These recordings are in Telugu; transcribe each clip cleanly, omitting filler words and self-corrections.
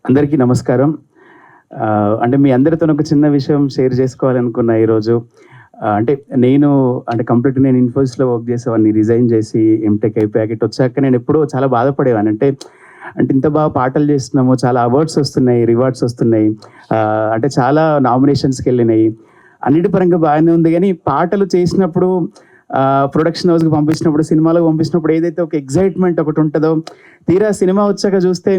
అందరికీ నమస్కారం. అంటే మీ అందరితో ఒక చిన్న విషయం షేర్ చేసుకోవాలనుకున్నా ఈరోజు. అంటే నేను కంప్లీట్‌గా నేను ఇన్ఫోసిస్‌లో వర్క్ చేసేవాడిని. రిజైన్ చేసి ఎంటెక్ అయిపోయాక ఇటొచ్చాక నేనెప్పుడూ చాలా బాధపడేవాడిని. అంటే ఇంత బాగా పాటలు చేస్తున్నాము, చాలా అవార్డ్స్ వస్తున్నాయి, రివార్డ్స్ వస్తున్నాయి. అంటే చాలా నామినేషన్స్‌కెళ్ళినాయి. అన్నిటి పరంగా బాగానే ఉంది గానీ, పాటలు చేసినప్పుడు ప్రొడక్షన్ హౌస్‌కి పంపించినప్పుడు, సినిమాలకు పంపించినప్పుడు ఏదైతే ఒక ఎక్సైట్‌మెంట్ ఒకటుంటదో, తీరా సినిమా వచ్చాక చూస్తే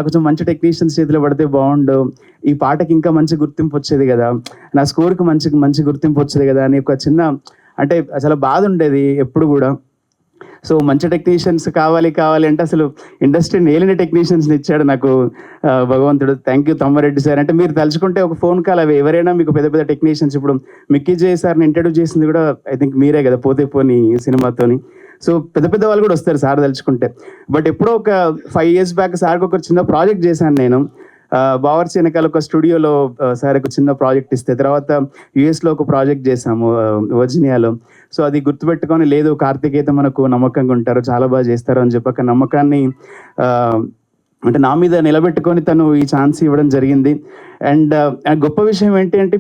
కొంచెం మంచి టెక్నీషియన్స్ చేతిలో పడితే బావుండు. ఈ పాటకి ఇంకా మంచి గుర్తింపొచ్చేది గదా! నా స్కోర్‌కి మంచి మంచి గుర్తింపొచ్చేది గదా! అని ఒక చిన్న అంటే చాలా బాధుండేది ఎప్పుడు గూడా. సో, మంచి టెక్నీషియన్స్ కావాలి అంటే అసలు ఇండస్ట్రీని ఏలిన టెక్నీషియన్స్‌ని ఇచ్చాడు నాకు భగవంతుడు. Thank you Tammareddy sir. అంటే మీరు తలుచుకుంటే ఒక ఫోన్ కాల్ అవి ఎవరైనా మీకు పెద్ద పెద్ద టెక్నీషియన్స్ ఇప్పుడు 'మిక్కీ జే' సార్‌ని ఇంట్రొడ్యూస్ చేసింది గూడా ఐ థింక్ మీరే గదా! 'పోతే పోనీ' సినిమాతోని. సో, పెద్ద పెద్ద వాళ్ళు గూడా వస్తారు సార్ తలుచుకుంటే. బట్ ఎప్పుడో ఒక 5 ఇయర్స్ బ్యాక్ సార్‌కి ఒక చిన్న ప్రాజెక్ట్ చేశాను నేను. బావర్చి వెనకాల ఒక స్టూడియోలో సార్ ఒక చిన్న ప్రాజెక్ట్ ఇస్తే, తర్వాత యూఎస్‌లో ఒక ప్రాజెక్ట్ చేశాము వర్జీనియాలో. సో, అది గుర్తుపెట్టుకొని లేదు కార్తీక్ అయితే మనకు నమ్మకంగా ఉంటారు, చాలా బాగా చేస్తారు అని చెప్పి ఒక నమ్మకాన్ని ఆహ్, అంటే నా మీద నిలబెట్టుకొని తను ఈ ఛాన్స్ ఇవ్వడం జరిగింది. అండ్ గొప్ప విషయం ఏంటి అంటే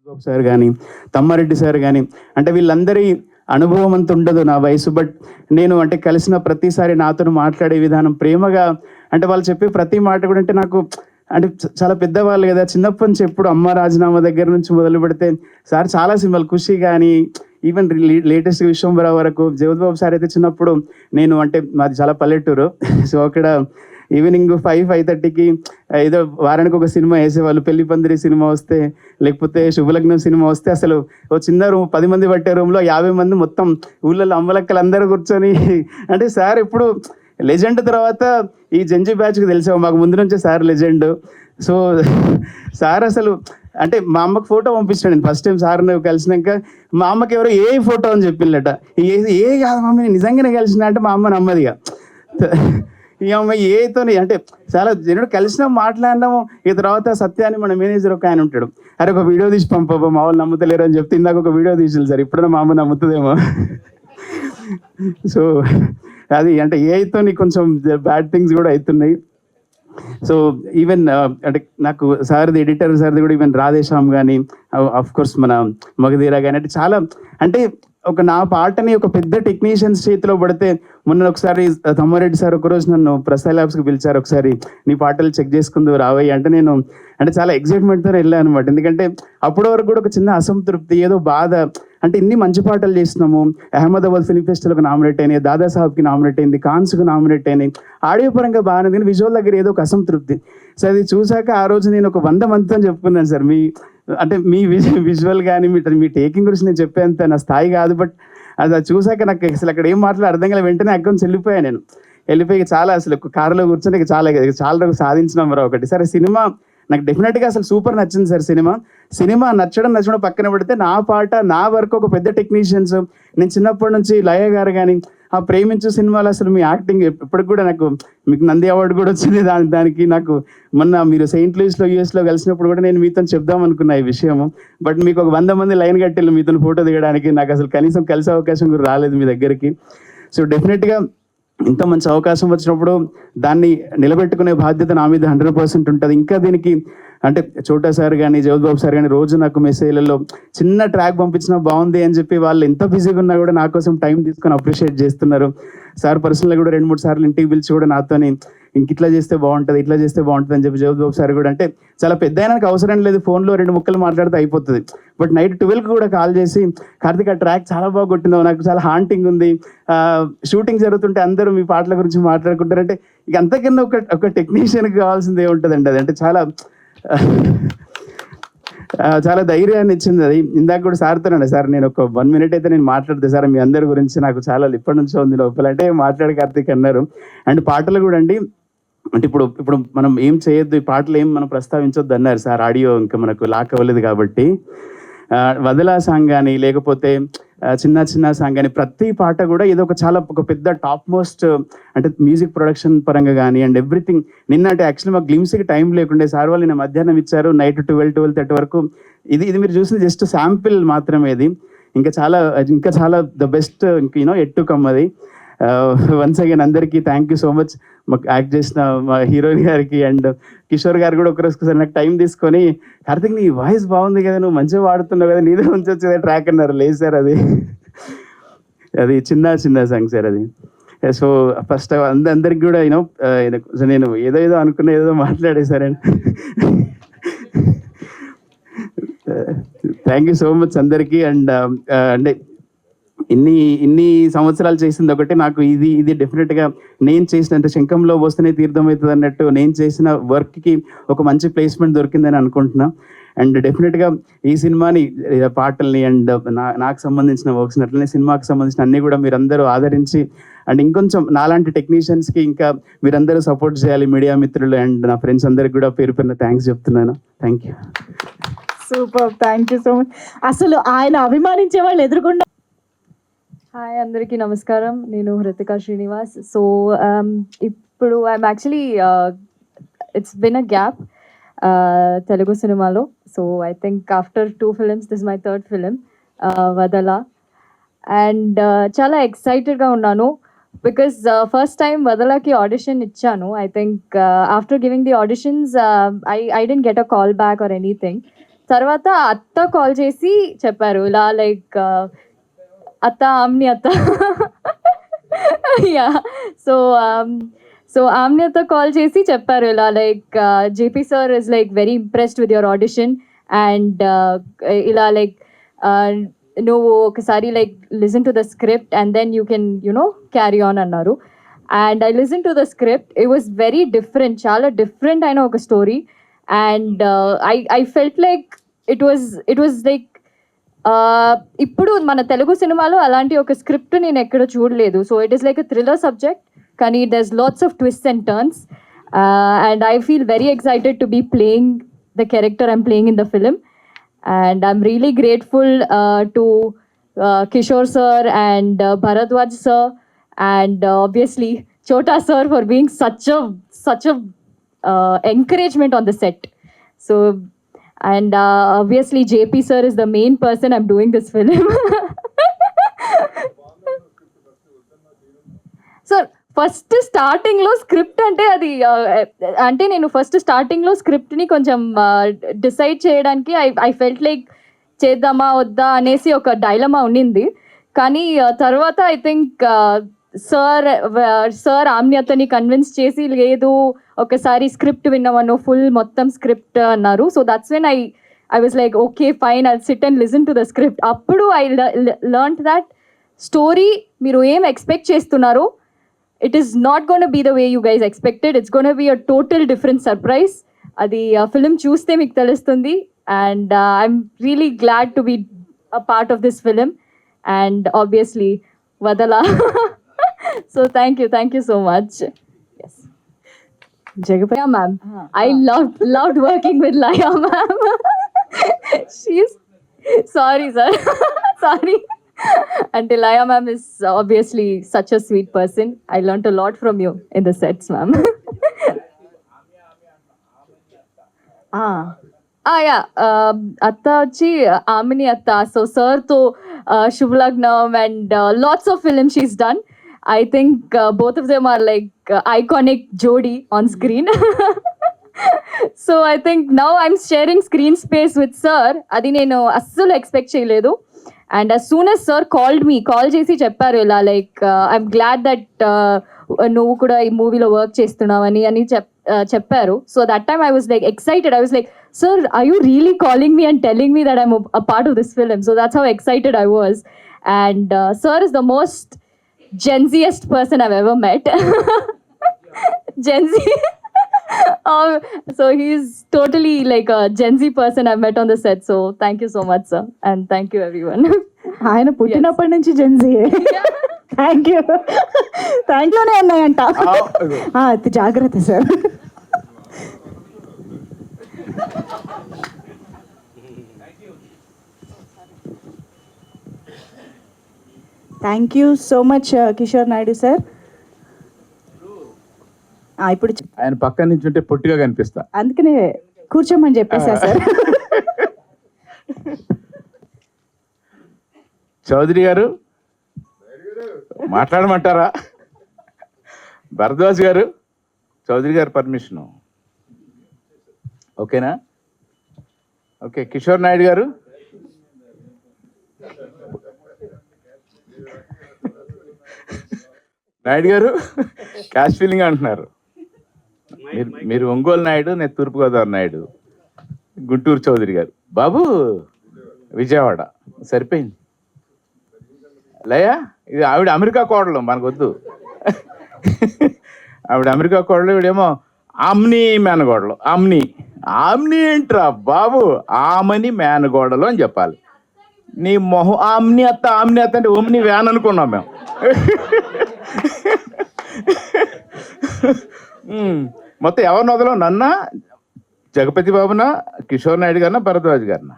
బాబు సార్ గాని, తమ్మారెడ్డి సార్ గాని, అంటే వీళ్ళందరి అనుభవం అంత ఉండదు నా వయసు. బట్ నేను అంటే కలిసిన ప్రతిసారి నాతోని మాట్లాడే విధానం ప్రేమగా అంటే వాళ్ళు చెప్పే ప్రతి మాట కూడా అంటే నాకు అంటే చాలా పెద్దవాళ్ళు గదా! చిన్నప్పటి నుంచి ఎప్పుడు 'అమ్మ రాజీనామా' దగ్గర నుంచి మొదలుపెడితే సార్ చాలా సినిమాలు 'ఖుషి' గాని, ఈవెన్ లేటెస్ట్ 'విశ్వంబర' వరకు 'జగపతి బాబు' సార్ అయితే చిన్నప్పుడు నేను అంటే మాది చాలా పల్లెటూరు. సో, అక్కడ ఈవినింగ్ 5:30కి ఏదో వారానికి ఒక సినిమా యేసేవాళ్ళు. 'పెళ్లి పందిరి' సినిమా వస్తే, లేకపోతే 'శుభలగ్నం' సినిమా వస్తే అసలు ఓ చిన్న రూమ్ 10 మంది పట్టే రూమ్‌లో 50 మంది మొత్తం ఊర్లలో అమ్మలక్కలందరూ కూర్చొని అంటే సార్ ఎప్పుడు లెజెండ్ తర్వాత ఈ జెన్‌జీ బ్యాచ్‌కి తెలిసావు మాకు ముందు నుంచే సార్ లెజెండ్. సో, సార్ అసలు అంటే మా అమ్మకి ఫోటో పంపించాను నేను ఫస్ట్ టైమ్ సార్‌ని కలిసినాక. మా అమ్మకి ఎవరో ఏఐ ఫోటో అని చెప్పిందట. ఏఐ కాదు మమ్మీ నేను నిజంగానే కలిసినా అంటే మా అమ్మ నమ్మదిగ. ఈ అమ్మాయి ఏతోని అంటే చాలా జనుడు కలిసినాం, మాట్లాడినాము. ఇక తర్వాత సత్య అని మన మేనేజర్ ఒక ఆయన ఉంటాడు. అరే ఒక వీడియో తీసి పంపబ్బా మా వాళ్ళు నమ్ముతలేరు అని చెప్తే ఇందాక ఒక వీడియో తీసిండు సార్. ఇప్పుడైనా మా అమ్మ నమ్ముతదేమో. సో, అది అంటే ఏఐతోని కొంచెం బ్యాడ్ థింగ్స్ గూడా అయితున్నాయి. సో, ఈవెన్ అంటే నాకు సార్‌ది ఎడిటర్ సార్‌ది గూడా ఈవెన్ 'రాధేశ్యామ్' గాని, ఆఫ్‌కోర్స్ మన 'మగధీర' గాని అంటే చాలా అంటే ఒక నా పాటని ఒక పెద్ద టెక్నీషియన్స్ చేతిలో పడితే మొన్న ఒకసారి తమ్మారెడ్డి సార్ ఒకరోజు నన్ను 'ప్రసాద్ ల్యాబ్స్‌కి' పిలిచారు. ఒకసారి నీ పాటలు చెక్ చేసుకుందువు రావయ్య అంటే నేను అంటే చాలా ఎక్సైట్‌మెంట్‌తోనే ఎళ్ళాననమాట. ఎందుకంటే అప్పటి వరకు కూడా ఒక చిన్న అసంతృప్తి, ఏదో బాధ. అంటే ఇన్ని మంచి పాటలు చేసినాము. అహ్మదాబాద్ ఫిల్మ్ ఫెస్టివల్‌కి నామినేట్ అయినాయి, దాదాసాహెబ్‌కి నామినేట్ అయింది, కాన్స్‌కి నామినేట్ అయినాయి. ఆడియో పరంగా బాగానే ఉంది. కానీ విజువల్ దగ్గర ఏదో ఒక అసంతృప్తి. సో, అది చూసాక ఆ రోజు నేను ఒక 100 మందితోని చెప్పుకున్నాను సార్. అంటే మీ విజువల్ గాని, మీ టేకింగ్ గురించి నేను చెప్పేంత నా స్థాయి కాదు. బట్ అది చూసాక నాకు అసలు అక్కడ ఏం మాట్లాడాలో అర్థం కాలే. వెంటనే అక్కడి నుంచి వెళ్ళిపోయాను నేను. వెళ్ళిపోయి చాలా అసలు కారులో కూర్చొని చాలా వరకు సాధించినాం రా ఒకటి. సరే సినిమా నాకు డెఫినిట్‌గా అసలు సూపర్ నచ్చింది సార్ సినిమా. సినిమా నచ్చడం పక్కన పెడితే నా పాట, నా వర్క్ ఒక పెద్ద టెక్నీషియన్స్ నేను చిన్నప్పటి నుంచి లయ గారు గాని, ఆ 'ప్రేమించు' సినిమాలో అసలు మీ యాక్టింగ్ ఇప్పటికి కూడా నాకు మీకు నంది అవార్డ్ కూడా వచ్చింది. దానికి నాకు మొన్న మీరు సెయింట్ లూయిస్‌లో, యూఎస్‌లో కలిసినప్పుడు కూడా నేను మీతోని చెప్దాం అనుకున్నా ఈ విషయము. బట్ మీకు ఒక 100 మంది లైన్ కట్టిల్లు మీతోని ఫోటో దిగడానికి. నాకసలు కనీసం కలిసే అవకాశం కూడా రాలేదు మీ దగ్గరికి. సో, డెఫినిట్‌గా ఇంత మంచి అవకాశం వచ్చినప్పుడు దాన్ని నిలబెట్టుకునే బాధ్యత నా మీద 100% ఉంటది. ఇంకా దీనికి అంటే చోటా సార్ గాని, జగపతి బాబు సార్ గాని రోజు నాకు మెసేజ్‌లలో చిన్న ట్రాక్ పంపించినా బావుంది అని చెప్పి వాళ్ళు ఎంత బిజీగా ఉన్నా కూడా నా కోసం టైం తీసుకొని అప్రిషియేట్ చేస్తున్నారు. సార్ పర్సనల్‌గా కూడా 2, 3 సార్లు ఇంటికి పిలిచి కూడా నాతోని ఇట్లా చేస్తే బావుంటది, ఇట్లా చేస్తే బావుంటది అని చెప్పి జగపతి బాబు సార్ కూడా అంటే చాలా పెద్దాయనకి అవసరం లేదు. ఫోన్‌లో 2 ముక్కలు మాట్లాడితే అయిపోతది. బట్ నైట్ 12కి కూడా కాల్ చేసి కార్తీక్ ఆ ట్రాక్ చాలా బాగా కొట్టినావు, నాకు చాలా హాంటింగ్ ఉంది. షూటింగ్ జరుగుతుంటే అందరూ మీ పాటల గురించి మాట్లాడుకుంటారంటే ఇక అంతకన్నా ఒక టెక్నీషియన్‌కి కావాల్సింది ఏముంటదండి అది. అంటే చాలా ధైర్యాన్ని ఇచ్చింది అది. ఇందాక కూడా సార్‌తో అన్నా, సార్ నేను ఒక 1 మినిట్ అయితే నేను మాట్లాడతా సార్ మీ అందరి గురించి నాకు చాలా ఇప్పటి నుంచో ఉంది లోపల. అంటే మాట్లాడు కార్తీక్ అన్నారు. అండ్ పాటలు కూడా అండి అంటే ఇప్పుడు మనం ఏం చేయొద్దు, ఈ పాటలు ఏం మనం ప్రస్తావించొద్దు అన్నారు సార్. ఆడియో ఇంకా మనకు లాక్ అవ్వలేదు కాబట్టి. 'వదలా' సాంగ్ గాని, లేకపోతే 'చిన్న చిన్న' సాంగ్ గాని ప్రతి పాట కూడా ఏదో ఒక పెద్ద టాప్ మోస్ట్ అంటే మ్యూజిక్ ప్రొడక్షన్ పరంగా గాని అండ్ ఎవ్రీథింగ్. నిన్న అంటే యాక్చువల్లీ మాకు గ్లిమ్స్‌కి టైం లేకుండే. సార్ వాళ్ళు నిన్న మధ్యాహ్నం ఇచ్చారు. నైట్ 12:30 వరకు. ఇది మీరు చూసింది జస్ట్ శాంపిల్ మాత్రమే ఇది. ఇంకా చాలా the best yet to come అది. వన్స్ అగైన్ అందరికీ థ్యాంక్ యూ సో మచ్. మాకు యాక్ట్ చేసిన మా హీరోయిన్ గారికి అండ్ కిషోర్ గారు కూడా ఒకరోజు నాకు టైం తీసుకొని, కార్తిక్ నీ వాయిస్ బాగుంది కదా, నువ్వు మంచిగా వాడుతున్నావు కదా, నీదే ఉంచొచ్చు కదా ట్రాక్ అన్నారు. లేదు సార్, అది చిన్న సాంగ్ సార్ అది. సో ఫస్ట్ అందరికి కూడా యూనో నేను ఏదో అనుకున్నా, ఏదో మాట్లాడేశారండి. థ్యాంక్ యూ సో మచ్ అందరికీ. అండ్ అంటే ఇన్ని సంవత్సరాలు చేసింది ఒకటి, నాకు ఇది డెఫినెట్గా నేను చేసిన, అంటే శంఖంలో వస్తేనే తీర్థం అవుతుంది అన్నట్టు నేను చేసిన వర్క్కి ఒక మంచి ప్లేస్మెంట్ దొరికిందని అనుకుంటున్నా. అండ్ డెఫినెట్గా ఈ సినిమాని, పాటల్ని అండ్ నాకు సంబంధించిన వర్క్స్, అట్లనే సినిమాకి సంబంధించిన అన్నీ కూడా మీరందరూ ఆదరించి అండ్ ఇంకొంచెం నాలాంటి టెక్నీషియన్స్కి ఇంకా మీరందరూ సపోర్ట్ చేయాలి, మీడియా మిత్రులు అండ్ నా ఫ్రెండ్స్ అందరికి కూడా పేరు పేరున థ్యాంక్స్ చెప్తున్నాను. Thank you. Super, thank you so much. అసలు ఆయన అభిమానించే వాళ్ళు ఎదురుకుండా. హాయ్ అందరికీ నమస్కారం, నేను హృతికా శ్రీనివాస్. సో ఇప్పుడు I'm actually it's been a gap Telugu సినిమాలో. So I think after 2 films this my 3rd film, Vadhala. And చాలా ఎక్సైటెడ్గా ఉన్నాను బికాస్ ఫస్ట్ టైం వదలకి ఆడిషన్ ఇచ్చాను. I think after giving the auditions I didn't get a call back or anything. తర్వాత అత్త కాల్ చేసి చెప్పారు ఇలా, లైక్ అత్త ఆమ్ని అత్త యా. సో ఆమ్ని అత్త కాల్ చేసి చెప్పారు ఇలా, like JP sir is like very impressed with your audition and ఇలా లైక్ నువ్వు ఒకసారి like listen to the script and then you can carry on అన్నారు. And I listen to the script, it was very different, చాలా డిఫరెంట్ అయిన ఒక story. And I felt like it was like ఇప్పుడు మన తెలుగు సినిమాలో అలాంటి ఒక స్క్రిప్ట్ నేను ఎక్కడ చూడలేదు. So it is like a thriller subject, కానీ there's lots of twist and turns. And I feel very excited to be playing the character I'm playing in the film. And I'm really grateful to Kishore sir and Bharadwaj sir and obviously Chota sir for being such a encouragement on the set. So and obviously JP sir is the main person I'm doing this film. So first స్టార్టింగ్లో స్క్రిప్ట్ అంటే అది అంటే నేను ఫస్ట్ స్టార్టింగ్లో స్క్రిప్ట్ని కొంచెం డిసైడ్ చేయడానికి ఐ ఫెల్ట్ లైక్ చేద్దామా అనేసి ఒక డైలమా ఉండింది. కానీ తర్వాత ఐ థింక్ సార్ ఆమ్నియతని కన్విన్స్ చేసి, లేదు ఒకసారి స్క్రిప్ట్ విన్నామను, ఫుల్ మొత్తం స్క్రిప్ట్ అన్నారు. So that's when I was like okay fine, I'll SIT and listen to the script. అప్పుడు ఐ లర్న్డ్ దట్ స్టోరీ మీరు ఏం ఎక్స్పెక్ట్ చేస్తున్నారో, it is not going to be the way you guys expected. It's going to be a total different surprise. Adi film చూస్తే మీకు తెలుస్తుంది. And I'm really glad to be a part of this film and obviously Vadala. So thank you so much. Yes, Jagapaya ma'am, I loved working with Laya ma'am. She's sorry sir. Sorry. And Laya ma'am is obviously such a sweet person. I learnt a lot from you in the sets, ma'am. Yeah. Atta vachi Amini Atta. So sir to Shubhlagnam and lots of films she's done. I think both of them are like iconic jodi on screen. So I think now I'm sharing screen space with sir. Adi nenu assalu expect cheyaledu. And as soon as sir called me, call చేసి చెప్పారు ఇలా, లైక్ ఐఎమ్ గ్లాడ్ దట్ నువ్వు కూడా ఈ మూవీలో వర్క్ చేస్తున్నావని అని చెప్పారు. So that time I was like excited. I was like, sir are you really calling me and telling me that I'm a part of this film? So that's how excited I was. And sir is the most genziest person I've ever met. Gen Z. So he's totally like a Gen Z person I've met on the set. So thank you so much, sir, and thank you everyone. ఆయన పుట్టినప్పటి నుంచి జెన్జీ. థ్యాంక్ యూనే ఉన్నాయంట. జాగ్రత్త sir. Thank you so much Kishore Naidu sir. ఇప్పుడు ఆయన పక్క నుంచి ఉంటే పొట్టిగా కనిపిస్తా, అందుకనే కూర్చోమని చెప్పేసా సార్. చౌదరి గారు మాట్లాడమంటారా? భరద్వాజ్ గారు, చౌదరి గారు పర్మిషను ఓకేనా? ఓకే. కిషోర్ నాయుడు గారు, నాయుడు గారు క్యాష్ ఫీలింగ్ అంటున్నారు. మీరు ఒంగోలు నాయుడు, నేను తూర్పుగోదావరి నాయుడు. గుంటూరు చౌదరి గారు, బాబు విజయవాడ. సరిపోయింది. లయ, ఇది ఆవిడ అమెరికా కోడలు, మనకొద్దు. ఆవిడ అమెరికా కోడలు, ఇవిడేమో ఆమ్ని మేనగోడలు. ఆమ్ని ఏంట్రా బాబు, ఆమని మేనగోడలు అని చెప్పాలి. నీ మొహం ఆమ్ని అత్త అంటే ఓమ్ని వ్యాన్ అనుకున్నాం మేము. మొత్తం ఎవరిని వదలం, నన్నా, జగపతి బాబునా, కిషోర్ నాయుడు గారినా, భరద్వాజ్ గారినా?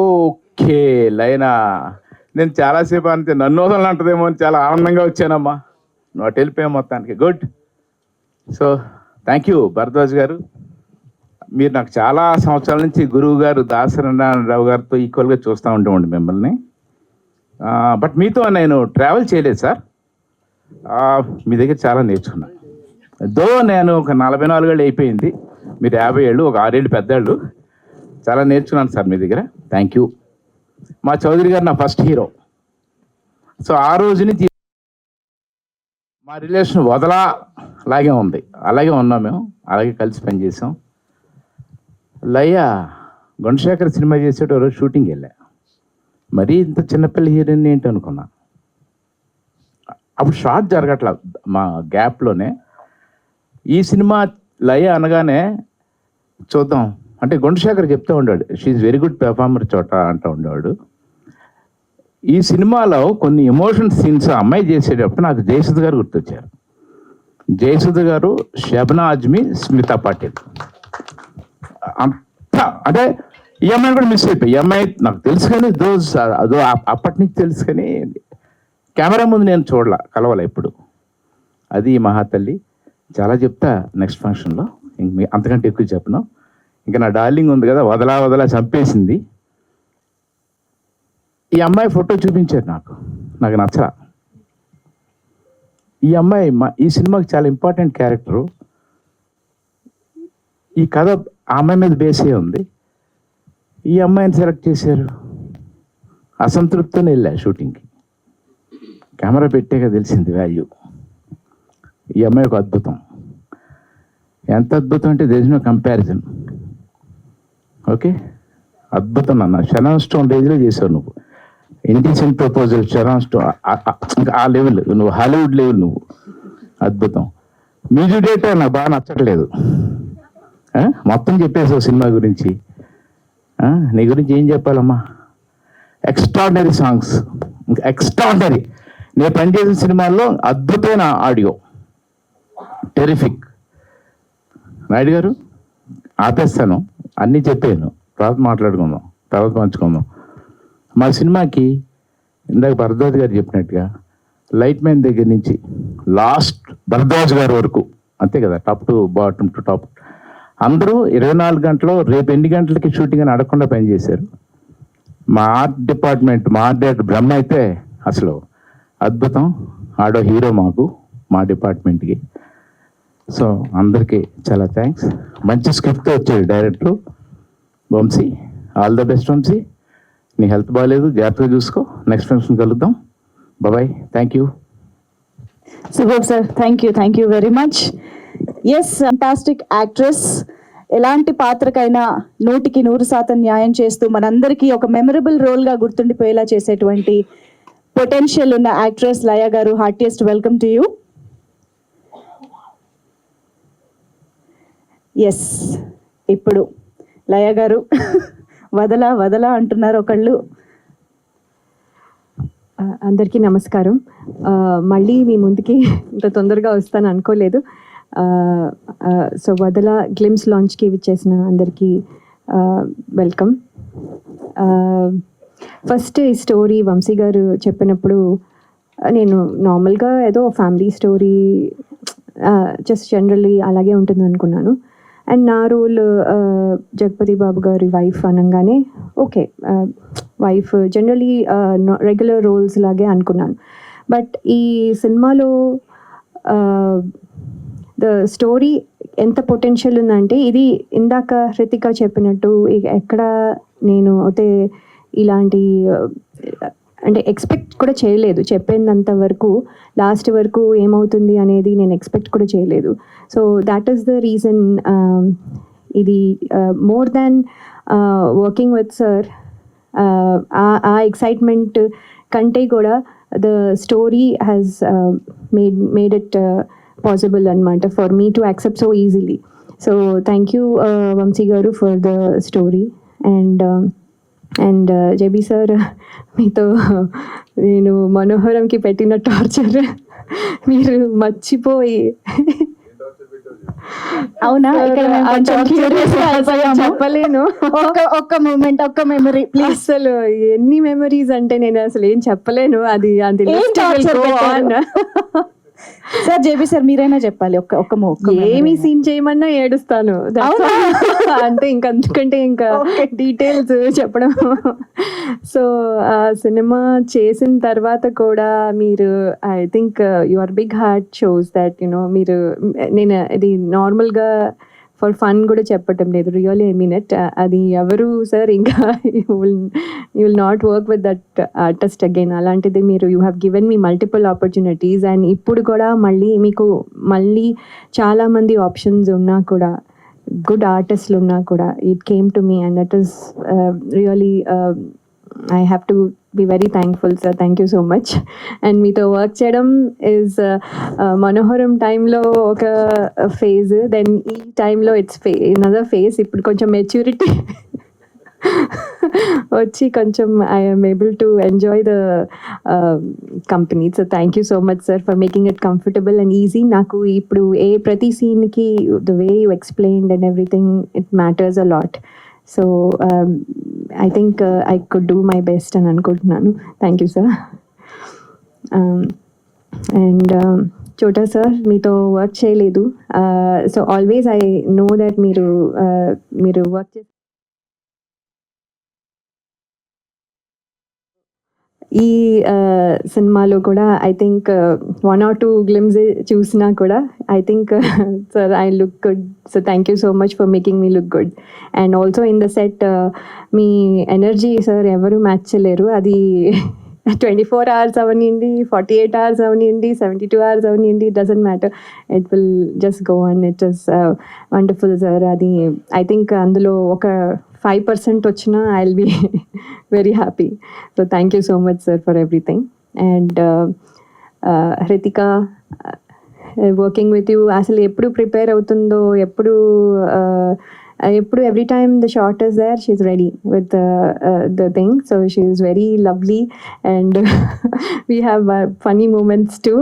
ఓకే, లైనా. నేను చాలాసేపు అంతే నన్ను వదలని అంటదేమో అని చాలా ఆనందంగా వచ్చానమ్మా. నువ్వు అటు వెళ్ళిపోయావు మొత్తానికి. Good. So thank you Bharadwaj గారు. మీరు నాకు చాలా సంవత్సరాల నుంచి గురువు గారు దాసనారాయణరావు గారితో ఈక్వల్గా చూస్తూ ఉంటామండి మిమ్మల్ని. బట్ మీతో నేను ట్రావెల్ చేయలేదు సార్. మీ దగ్గర చాలా నేర్చుకున్నాను. నేను ఒక 44 ఏళ్ళు అయిపోయింది, మీరు 50 ఏళ్ళు, ఒక 6 ఏళ్ళు పెద్దాళ్ళు. చాలా నేర్చుకున్నాను సార్ మీ దగ్గర. Thank you. మా చౌదరి గారు నా ఫస్ట్ హీరో. సో ఆ రోజు నుంచి మా రిలేషన్ వదలాగే ఉంది. అలాగే ఉన్నాం మేము, అలాగే కలిసి పనిచేసాం. లయ్య గుణశేఖర్ సినిమా చేసేట రోజు షూటింగ్ వెళ్ళా. మరీ ఇంత చిన్నపిల్ల హీరోయిన్ ఏంటి అనుకున్నా. అప్పుడు షార్ట్ జరగట్లా మా గ్యాప్లోనే. ఈ సినిమా లయ అనగానే చూద్దాం అంటే గుణశేఖర్ చెప్తూ ఉండేవాడు, షీఈ్ వెరీ గుడ్ పెర్ఫార్మర్ చోట అంటూ ఉండేవాడు. ఈ సినిమాలో కొన్ని ఎమోషన్ సీన్స్ అమ్మాయి చేసేటప్పుడు నాకు జయసుధ గారు గుర్తొచ్చారు. జయసుధ గారు, షబ్నా ఆజ్మీ, స్మితా పాటిల్. అంతా అంటే ఈ అమ్మాయిని కూడా మిస్ అయిపోయి. ఈ అమ్మాయి నాకు తెలుసు కానీ అదో అప్పటి నుంచి తెలుసు కానీ కెమెరా ముందు నేను కలవాల ఇప్పుడు. అది మహాతల్లి. చాలా చెప్తా నెక్స్ట్ ఫంక్షన్లో, అంతకంటే ఎక్కువ చెప్పను. ఇంకా నా డార్లింగ్ ఉంది కదా, వదలా చంపేసింది. ఈ అమ్మాయి ఫోటో చూపించారు నాకు నచ్చలా. ఈ అమ్మాయి ఈ సినిమాకి చాలా ఇంపార్టెంట్ క్యారెక్టరు. ఈ కథ ఆ అమ్మాయి మీద బేసే ఉంది. ఈ అమ్మాయిని సెలెక్ట్ చేశారు. అసంతృప్తితోనే వెళ్ళా షూటింగ్కి. కెమెరా పెట్టాక తెలిసింది వాల్యూ. ఈ అమ్మాయి ఒక అద్భుతం. ఎంత అద్భుతం అంటే there is no comparison. Okay, అద్భుతం అన్న. షరాన్ స్టోన్ రేంజ్లో చేసావు నువ్వు. ఇండిసెంట్ ప్రపోజల్, షరాన్ స్టోన్, ఆ లెవెల్ నువ్వు, హాలీవుడ్ లెవెల్ నువ్వు. అద్భుతం. మ్యూజిక్ డైరెక్టర్ నాకు బాగా నచ్చట్లేదు. మొత్తం చెప్పేసావు సినిమా గురించి. నీ గురించి ఏం చెప్పాలమ్మా? ఎక్స్ట్రాడినరీ సాంగ్స్, ఇంకా ఎక్స్ట్రాడినరీ. నేను పనిచేసిన సినిమాల్లో అద్భుతమైన ఆడియో, టెరిఫిక్. నాయుడు గారు ఆపేస్తాను, అన్నీ చెప్పాను, తర్వాత మాట్లాడుకుందాం, తర్వాత పంచుకుందాం. మా సినిమాకి ఇందాక భరద్వాజ్ గారు చెప్పినట్టుగా లైట్ మ్యాన్ దగ్గర నుంచి లాస్ట్ భరద్వాజ్ గారి వరకు అంతే కదా, top to bottom to top అందరూ 24 గంటలు రేపు ఎన్ని గంటలకి షూటింగ్ అని అడగకుండా పనిచేశారు. మా ఆర్ట్ డిపార్ట్మెంట్, మా ఆర్ట్ డైరెక్టర్ బ్రహ్మ అయితే అసలు అద్భుతం. ఆడో హీరో మాకు, మా డిపార్ట్మెంట్కి. సో అందరికీ చాలా థ్యాంక్స్. మంచి స్క్రిప్ట్తో వచ్చాడు director Vamsi. All the best Vamsi. నీ హెల్త్ బాగాలేదు, జాగ్రత్తగా చూసుకో. నెక్స్ట్ ఫంక్షన్ కలుద్దాం. Bye. Thank you. Super sir, thank you very much. Yes, fantastic actress. ఎలాంటి పాత్రకైనా 100కి 100% న్యాయం చేస్తూ మనందరికీ ఒక మెమరబుల్ రోల్గా గుర్తుండిపోయేలా చేసేటువంటి పొటెన్షియల్ ఉన్న actress Laya garu. Heartiest welcome to you. Yes, ఇప్పుడు లయ గారు వదలా అంటున్నారు ఒకళ్ళు. అందరికీ నమస్కారం. మళ్ళీ మీ ముందుకి ఇంత తొందరగా వస్తాను అనుకోలేదు. సో వదల గ్లిమ్స్ లాంచ్కి విచ్చేసిన అందరికీ వెల్కమ్. ఫస్ట్ ఈ స్టోరీ వంశీ గారు చెప్పినప్పుడు నేను నార్మల్గా ఏదో ఫ్యామిలీ స్టోరీ జస్ట్ జనరల్లీ అలాగే ఉంటుంది అనుకున్నాను. అండ్ నా రోల్ జగపతి బాబు గారి వైఫ్ అనగానే okay, wife, generally regular roles లాగే అనుకున్నాను. బట్ ఈ సినిమాలో ద స్టోరీ ఎంత పొటెన్షియల్ ఉందంటే, ఇది ఇందాక హృతిక చెప్పినట్టు ఎక్కడ నేను అయితే ఇలాంటి అంటే ఎక్స్పెక్ట్ కూడా చేయలేదు. చెప్పేంత వరకు లాస్ట్ వరకు ఏమవుతుంది అనేది నేను ఎక్స్పెక్ట్ కూడా చేయలేదు. So that is the reason. ఇది more than working with sir, ఆ ఎక్సైట్మెంట్ కంటే కూడా the story has made it possible అనమాట for me to accept so easily. So thank you Vamshi garu for the story. And JB sir, మీతో నేను మనోహరంకి పెట్టిన టార్చర్ మీరు మర్చిపోయి, అవునా, ఇక్కడ మేము కొంచెం curious గా అయిపోయాము. చెప్పలేను. ఒక్క మూమెంట్, ఒక్క మెమరీ ప్లీజ్. అసలు ఎన్ని మెమరీస్ అంటే నేను అసలు ఏం చెప్పలేను. అది అది ఏం torture పెట్టారు? సార్ జేబీ సార్ మీరైనా చెప్పాలి. ఏమి సీన్ చేయమన్నా ఏడుస్తాను. That's all. అంటే ఇంకా అందుకంటే ఇంకా డీటెయిల్స్ చెప్పడం. సో ఆ సినిమా చేసిన తర్వాత కూడా మీరు, I think your big heart shows that మీరు, నేను ఇది నార్మల్గా ఫర్ ఫన్ కూడా చెప్పటం లేదు, రియల్లీ ఐ మీన్ ఇట్. అది ఎవరు సార్ ఇంకా you will not work with that artist again. అలాంటిది మీరు, you have given me multiple opportunities. And ఇప్పుడు కూడా మీకు చాలామంది ఆప్షన్స్ ఉన్నా కూడా, గుడ్ ఆర్టిస్టులు ఉన్నా కూడా, it came to me and that is really I have to be very thankful, sir. Thank you so much. And మీతో వర్క్ చేయడం is మనోహరం టైంలో ఒక ఫేజ్, దెన్ ఈ టైంలో ఇట్స్ అనదర్ ఫేజ్. ఇప్పుడు కొంచెం మెచ్యూరిటీ వచ్చి కొంచెం I'm able to enjoy the company. So thank you so much sir for making it comfortable and easy. నాకు ఇప్పుడు ప్రతి సీన్కి the way you explained and everything, it matters a lot. So I think I could do my best అని అనుకుంటున్నాను. Thank you sir. And Chota sir, మీతో వర్క్ చేయలేదు. So always I know that మీరు వర్క్ చేసి ఈ సినిమాలో కూడా ఐ థింక్ 1 or 2 గ్లిమ్స్ చూసినా కూడా I think sir I look good. So thank you so much for making me look good. And also in the set me energy sir ఎవరు మ్యాచ్ చేయలేరు. అది 24 hours అవనివ్వండి, 48 hours అవనివ్వండి, 72 hours అవనివ్వండి, doesn't matter, it will just go on. It is wonderful sir. అది ఐ థింక్ అందులో ఒక 5% వచ్చినా I will be very happy. So thank you so much sir for everything. And Hrithika, working with you అసలు ఎప్పుడు ప్రిపేర్ అవుతుందో, ఎప్పుడు every time the shot is there, she's ready with the thing. So she is very lovely and we have funny moments too.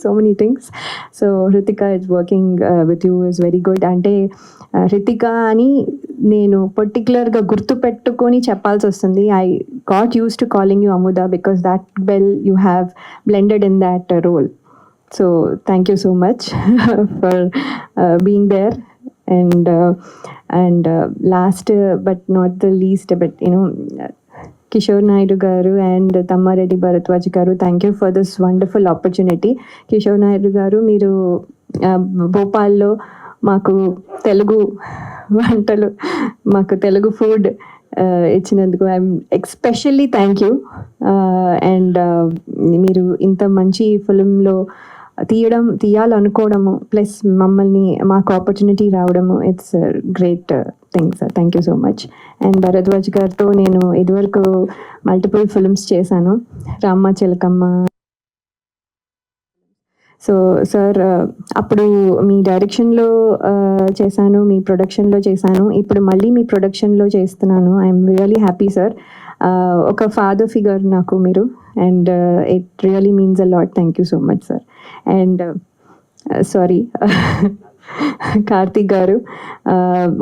So many things. So Hritika is working with you is very good. Ante Hritika ani nenu particular ga gurtu pettukoni cheppalsi vastundi. I got used to calling you Amuda because that well you have blended in that role. So thank you so much for being there. And last but not the least, but Kishore Naidu garu and Tammareddy Bharadwaj garu, thank you for this wonderful opportunity. Kishore Naidu garu, మీరు భోపాల్లో మాకు తెలుగు వంటలు, మాకు తెలుగు ఫుడ్ ఇచ్చినందుకు I'm especially thank you. And మీరు ఇంత మంచి ఫిలింలో తీయాలనుకోవడము ప్లస్ మమ్మల్ని మాకు ఆపర్చునిటీ రావడము, it's great thing sir. Thank you so much. And Bharadwaj గారితో నేను ఇదివరకు మల్టిపుల్ ఫిల్మ్స్ చేశాను, రామ్మ చిలకమ్మ. సో సార్ అప్పుడు మీ డైరెక్షన్లో చేశాను, మీ ప్రొడక్షన్లో చేశాను, ఇప్పుడు మళ్ళీ మీ ప్రొడక్షన్లో చేస్తున్నాను. I'm really happy sir. ఒక ఫాదర్ ఫిగర్ నాకు మీరు, and it really means a lot. Thank you so much sir. And sorry Karthik గారు,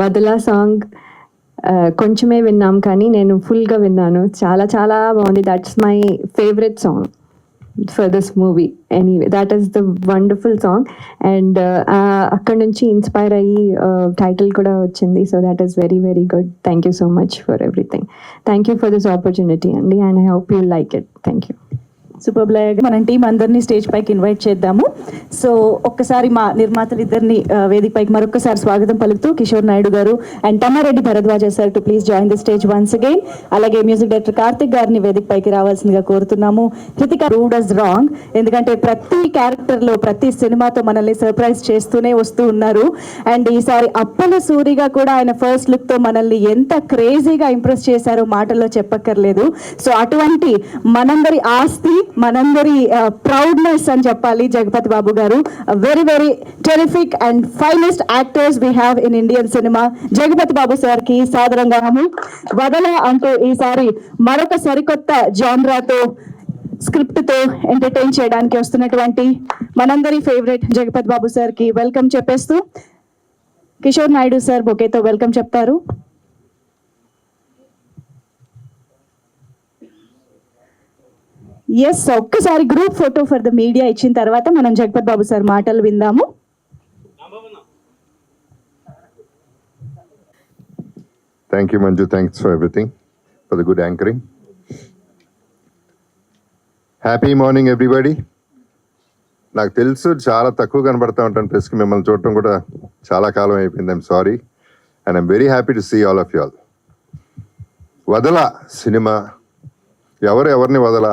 వదలా సాంగ్ కొంచెమే విన్నాం కానీ నేను ఫుల్గా విన్నాను, చాలా చాలా బాగుంది. That's my favourite song. for this movie. Anyway, that is the wonderful song, and అక్కడ నుంచి ఇన్స్పైర్ అయ్యి టైటిల్ కూడా వచ్చింది. So that is very very good. Thank you so much for everything. Thank you for this opportunity, Andy, and I hope you like it. Thank you. Super blog. మనం టీం అందరినీ స్టేజ్ పైకి ఇన్వైట్ చేద్దాము. సో ఒక్కసారి మా నిర్మాతలు ఇద్దరిని వేదిక పైకి మరొకసారి స్వాగతం పలుకుతూ Kishore Naidu garu and Tammareddy Bharadwaja sir to please join the stage once again. అలాగే మ్యూజిక్ డైరెక్టర్ కార్తిక్ గారిని వేదిక పైకి రావాల్సిందిగా కోరుతున్నాము. కృతిక రూడ్ అస్ రాంగ్, ఎందుకంటే ప్రతి క్యారెక్టర్లో ప్రతి సినిమాతో మనల్ని సర్ప్రైజ్ చేస్తూనే వస్తూ ఉన్నారు. అండ్ ఈసారి అప్పల సూరిగా కూడా ఆయన ఫస్ట్ లుక్తో మనల్ని ఎంత క్రేజీగా ఇంప్రెస్ చేశారో మాటల్లో చెప్పక్కర్లేదు. సో అటువంటి మనందరి ఆస్తి, మనందరి ప్రౌడ్నెస్ అని చెప్పాలి జగపతి బాబు గారు. Very very terrific and finest actors we have in Indian cinema. Jagapathi Babu sir కి సాదరంగా వదల అంటూ ఈసారి మరొక సరికొత్త జాన్రాతో స్క్రిప్ట్ తో ఎంటర్టైన్ చేయడానికి వస్తున్నటువంటి మనందరి ఫేవరెట్ జగపతి బాబు సార్ కి వెల్కమ్ చెప్పేస్తూ కిషోర్ నాయుడు సార్ బొకేతో వెల్కమ్ చెప్తారు. ఎస్, ఒక్కసారి group photo for the media ఇచ్చిన తర్వాత మనం జగపతి బాబు సార్ మాటలు విందాము. Thank you, Manju. Thanks for everything, for the good anchoring. Happy morning, everybody. నాకు తెలుసు చాలా తక్కువ కనబడతా ఉంటాను ప్రెస్కి, మిమ్మల్ని చూడటం కూడా చాలా కాలం అయిపోయింది. I'm sorry and I'm very happy to see all of you all. Vadala సినిమా ఎవరిని వదల.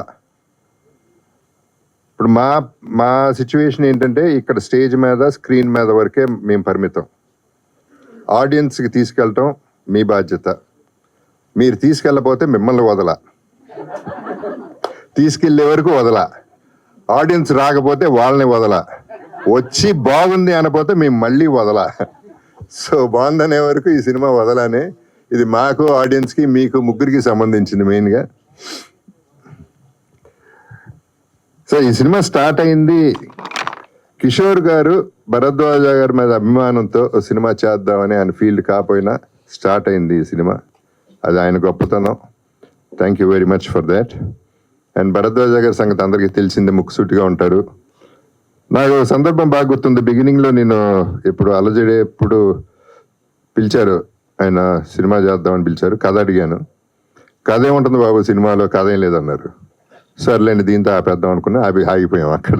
ఇప్పుడు మా సిచ్యువేషన్ ఏంటంటే ఇక్కడ స్టేజ్ మీద స్క్రీన్ మీద వరకే మేము పరిమితం. ఆడియన్స్కి తీసుకెళ్ళటం మీ బాధ్యత. మీరు తీసుకెళ్ళకపోతే మిమ్మల్ని వదల, తీసుకెళ్ళే వరకు వదల. ఆడియన్స్ రాకపోతే వాళ్ళని వదల, వచ్చి బాగుంది అనపోతే మేము మళ్ళీ వదల. సో బాగుందనే వరకు ఈ సినిమా వదలనే. ఇది మాకు, ఆడియన్స్కి, మీకు ముగ్గురికి సంబంధించింది మెయిన్గా. సో ఈ సినిమా స్టార్ట్ అయింది కిషోర్ గారు భరద్వాజ గారి మీద అభిమానంతో సినిమా చేద్దామని ఆయన ఫీల్డ్ కాపోయినా స్టార్ట్ అయింది ఈ సినిమా. అది ఆయన గొప్పతనం. Thank you very much for that. And Bharadwaja గారి సంగతి అందరికీ తెలిసిందే, ముక్కుసూటిగా ఉంటారు. నాకు సందర్భం బాగా గుర్తుంది. బిగినింగ్లో నేను ఎప్పుడు అలజడి ఎప్పుడు పిలిచారు, ఆయన సినిమా చేద్దామని పిలిచారు. కథ అడిగాను. కథ ఏముంటుంది బాబు సినిమాలో, కథ ఏం లేదన్నారు. సర్లేండి దీంతో ఆపేద్దాం అనుకున్నా, ఆగిపోయాం అక్కడ.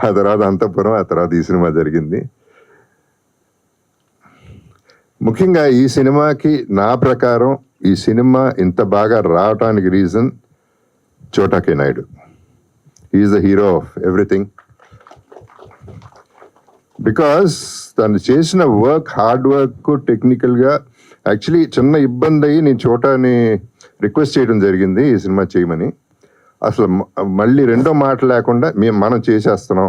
ఆ తర్వాత అంతఃపురం, ఆ తర్వాత ఈ సినిమా జరిగింది. ముఖ్యంగా ఈ సినిమాకి నా ప్రకారం ఈ సినిమా ఇంత బాగా రావటానికి reason Chota K Naidu. Is the hero of everything. Because తను చేసిన వర్క్, హార్డ్ వర్క్, టెక్నికల్గా యాక్చువల్లీ చిన్న ఇబ్బంది అయ్యి నేను చోటాని రిక్వెస్ట్ చేయడం జరిగింది ఈ సినిమా చేయమని. అసలు మళ్ళీ రెండో మాట లేకుండా మనం చేసేస్తున్నాం,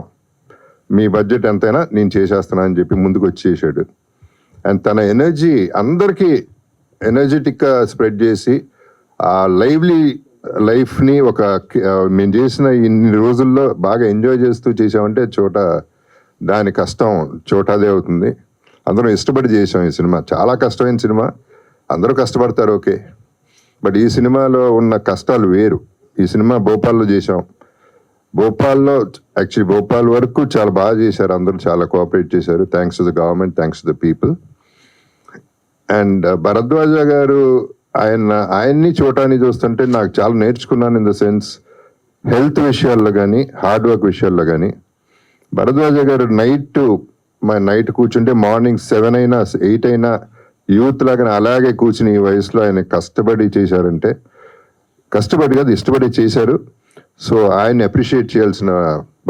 మీ బడ్జెట్ ఎంతైనా నేను చేసేస్తున్నా అని చెప్పి ముందుకు వచ్చేసాడు. అండ్ తన ఎనర్జీ అందరికీ ఎనర్జెటిక్గా స్ప్రెడ్ చేసి ఆ లైవ్లీ లైఫ్ని మేము చేసిన ఇన్ని రోజుల్లో బాగా ఎంజాయ్ చేస్తూ చేసామంటే దాని కష్టం చోటాదే అవుతుంది. అందరం ఇష్టపడి చేసాం ఈ సినిమా. చాలా కష్టమైన సినిమా, అందరూ కష్టపడతారు ఓకే, బట్ ఈ సినిమాలో ఉన్న కష్టాలు వేరు. ఈ సినిమా భోపాల్లో చేసాం. భోపాల్లో యాక్చువల్లీ భోపాల్ వరకు చాలా బాగా చేశారు, అందరూ చాలా కోఆపరేట్ చేశారు. Thanks to the government, thanks to the people. And Bharadwaja garu ఆయన్ని చోటాన్ని చూస్తుంటే నాకు చాలా నేర్చుకున్నాను. ఇన్ ద సెన్స్ హెల్త్ విషయాల్లో కానీ, హార్డ్ వర్క్ విషయాల్లో కానీ. భరద్వాజ గారు నైట్ కూర్చుంటే మార్నింగ్ 7 అయినా 8 అయినా యూత్ లాగానే అలాగే కూర్చుని ఈ వయసులో ఆయన కష్టపడి చేశారంటే, కష్టపడి కాదు ఇష్టపడి చేశారు. సో ఆయన్ని అప్రిషియేట్ చేయాల్సిన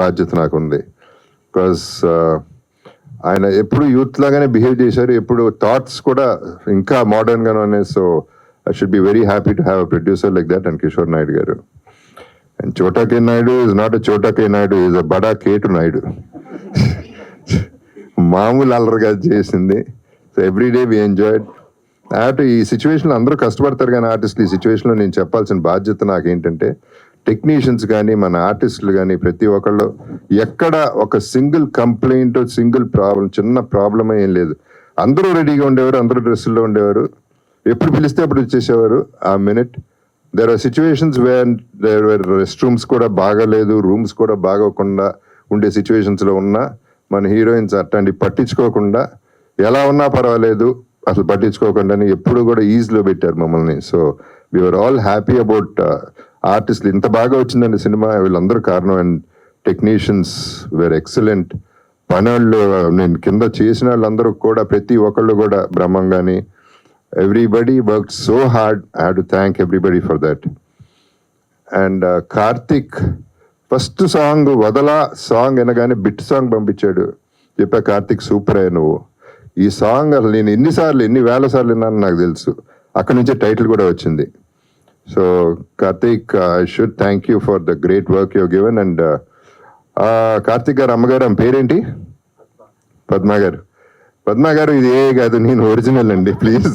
బాధ్యత నాకు ఉంది. బికాస్ ఆయన ఎప్పుడు యూత్ లాగానే బిహేవ్ చేశారు, ఎప్పుడు థాట్స్ కూడా ఇంకా మోడర్న్గానే ఉన్నాయి. So I should be very happy to have a producer like that and Kishore Naidu garu. And చోటా K Naidu is not a చోటా కే నాయుడు, ఈజ్ అ బడా కేటు నాయుడు. మామూలు అల్లరిగా చేసింది. So everyday we enjoyed. ఈ సిచ్యువేషన్లో అందరూ కష్టపడతారు కానీ ఆర్టిస్టులు, ఈ సిచ్యువేషన్లో నేను చెప్పాల్సిన బాధ్యత నాకేంటంటే, టెక్నీషియన్స్ కానీ మన ఆర్టిస్టులు కానీ ప్రతి ఒక్కళ్ళు ఎక్కడ ఒక సింగిల్ కంప్లైంట్, సింగిల్ ప్రాబ్లం, చిన్న ప్రాబ్లం ఏం లేదు. అందరూ రెడీగా ఉండేవారు, అందరూ డ్రెస్సుల్లో ఉండేవారు, ఎప్పుడు పిలిస్తే అప్పుడు వచ్చేసేవారు. ఆ minute there are situations where there were rest rooms కూడా బాగాలేదు, రూమ్స్ కూడా బాగోకుండా ఉండే సిచ్యువేషన్స్లో ఉన్నా మన హీరోయిన్స్ అట్లాంటి పట్టించుకోకుండా ఎలా ఉన్నా పర్వాలేదు అసలు పట్టించుకోకుండానే ఎప్పుడు కూడా ఈజీలో పెట్టారు మమ్మల్ని. So we're all happy about ఆర్టిస్టులు ఇంత బాగా వచ్చిందండి సినిమా, వీళ్ళందరూ కారణం. And technicians were excellent. పనులు నేను కింద చేసిన వాళ్ళందరూ కూడా ప్రతి ఒక్కళ్ళు కూడా బ్రహ్మం కానీ everybody work so hard. I have to thank everybody for that. And Karthik first song Vadala song వినగానే బిట్ సాంగ్ పంపించాడు. చెప్పా కార్తిక్ సూపర్ అయ్యా నువ్వు. ఈ సాంగ్ అసలు నేను ఎన్ని వేల సార్లు విన్నాను నాకు తెలుసు. అక్కడి నుంచే టైటిల్ కూడా వచ్చింది. So Karthik, I should thank you for the great work you given. And Karthik గారు అమ్మగారు ఆమె పేరేంటి? పద్మా గారు. పద్మా గారు ఇది ఏ కాదు, నేను ఒరిజినల్ అండి. ప్లీజ్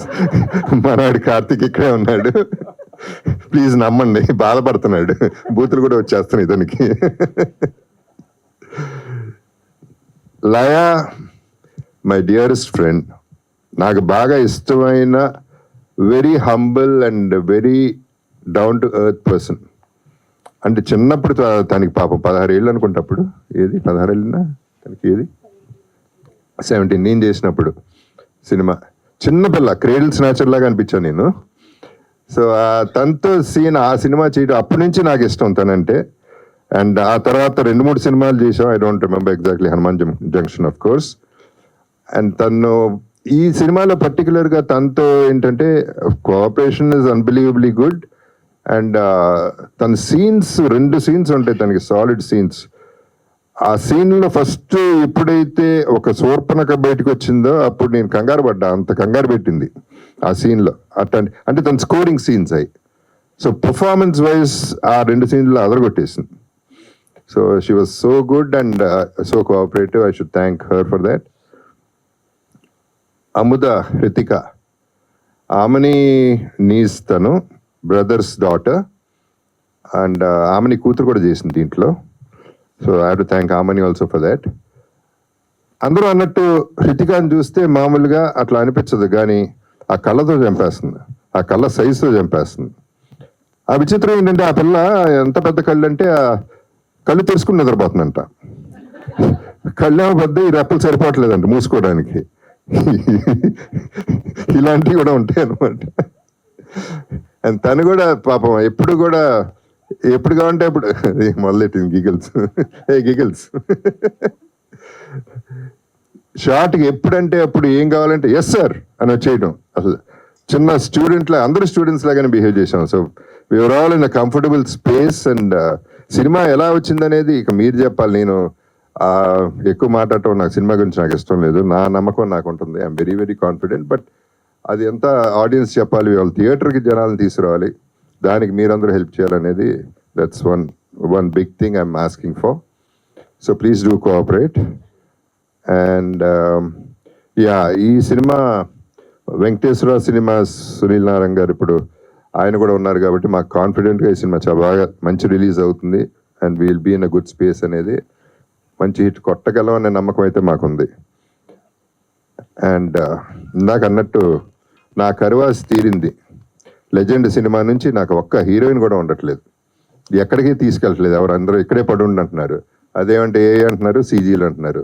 మనవాడు కార్తిక్ ఇక్కడే ఉన్నాడు, ప్లీజ్ నమ్మండి. బాధపడుతున్నాడు, బూతులు కూడా వచ్చేస్తున్నాయి ఇతనికి. లయా మై డియరెస్ట్ ఫ్రెండ్, నాకు బాగా ఇష్టమైన very humble and very down to earth person. అంటే చిన్నప్పుడు తనకి పాపం 16 ఏళ్ళు అనుకుంటప్పుడు, ఏది 16 ఏళ్ళనా తనకి, ఏది 17 నేను చేసినప్పుడు సినిమా, చిన్నపిల్ల క్రేడిల్ స్నాచర్ లాగా అనిపించాను నేను. సో తనతో ఆ సినిమా చేయడం అప్పటి నుంచి నాకు ఇష్టం తనంటే. అండ్ ఆ తర్వాత 2-3 సినిమాలు చేసాం. I don't remember exactly, Hanuman junction of course. And తను ఈ సినిమాలో పర్టికులర్గా తనతో ఏంటంటే cooperation is unbelievably good. And తన సీన్స్ 2 సీన్స్ ఉంటాయి తనకి, సాలిడ్ సీన్స్. ఆ సీన్లో ఫస్ట్ ఎప్పుడైతే ఒక శూర్పణఖ బయటకు వచ్చిందో అప్పుడు నేను కంగారు పడ్డా, అంత కంగారు పెట్టింది ఆ సీన్లో. అంటే తన స్కోరింగ్ సీన్స్ అయ్యి. సో పర్ఫార్మెన్స్ వైజ్ ఆ 2 సీన్లో అదరగొట్టేసింది. So she was so good and so cooperative. I should thank her for that. Amudha Hrithika, ఆమెని నీస్ తను బ్రదర్స్ డాటర్. అండ్ ఆమెని కూతురు కూడా చేసింది దీంట్లో. So I have to thank ఆమెని ఆల్సో ఫర్ దాట్. అందరూ అన్నట్టు హృతికాని చూస్తే మామూలుగా అట్లా అనిపించదు, కానీ ఆ కళ్ళతో చంపేస్తుంది, ఆ కళ్ళ సైజుతో చంపేస్తుంది. ఆ విచిత్రం ఏంటంటే ఆ పిల్ల ఎంత పెద్ద కళ్ళు అంటే ఆ కళ్ళు తెరుచుకుని నిద్రపోతుందంట. కళ్ళేమో పెద్ద, ఈ రెప్పలు సరిపోవట్లేదంట మూసుకోవడానికి. ఇలాంటివి కూడా ఉంటాయి అన్నమాట. అండ్ తను కూడా పాపం ఎప్పుడు కావాలంటే అప్పుడు మొదలెట్టింది గిగిల్స్. గిగిల్స్ షార్ట్కి ఎప్పుడంటే అప్పుడు ఏం కావాలంటే ఎస్ సార్ అని వచ్చేయడం. అసలు చిన్న స్టూడెంట్లా, అందరూ స్టూడెంట్స్ లాగానే బిహేవ్ చేసాం. So we're all in a comfortable space. And సినిమా ఎలా వచ్చిందనేది ఇక మీరు చెప్పాలి. నేను ఎక్కువ మాట్లాడటం నాకు సినిమా గురించి నాకు ఇష్టం లేదు. నా నమ్మకం నాకు ఉంటుంది. I'm very very confident. But అది ఎంత ఆడియన్స్ చెప్పాలి, వాళ్ళు థియేటర్కి జనాలను తీసుకురావాలి, దానికి మీరందరూ హెల్ప్ చేయాలనేది that's one big thing I'm asking for. So please do cooperate. And ఈ సినిమా వెంకటేశ్వర సినిమాస్ సునీల్ నారాయణ గారు ఇప్పుడు ఆయన కూడా ఉన్నారు కాబట్టి మాకు కాన్ఫిడెంట్గా ఈ సినిమా చాలా బాగా మంచి రిలీజ్ అవుతుంది. And we'll be in a good space అనేది, మంచి హిట్ కొట్టగలం అనే నమ్మకం అయితే మాకుంది. అండ్ ఇందాక అన్నట్టు నా కరువాసి తీరింది. లెజెండ్ సినిమా నుంచి నాకు ఒక్క హీరోయిన్ కూడా ఉండట్లేదు, ఎక్కడికి తీసుకెళ్ళట్లేదు. అందరూ ఇక్కడే పడుండి అంటున్నారు. అదేమంటే ఏ అంటున్నారు, సీజీలు అంటున్నారు.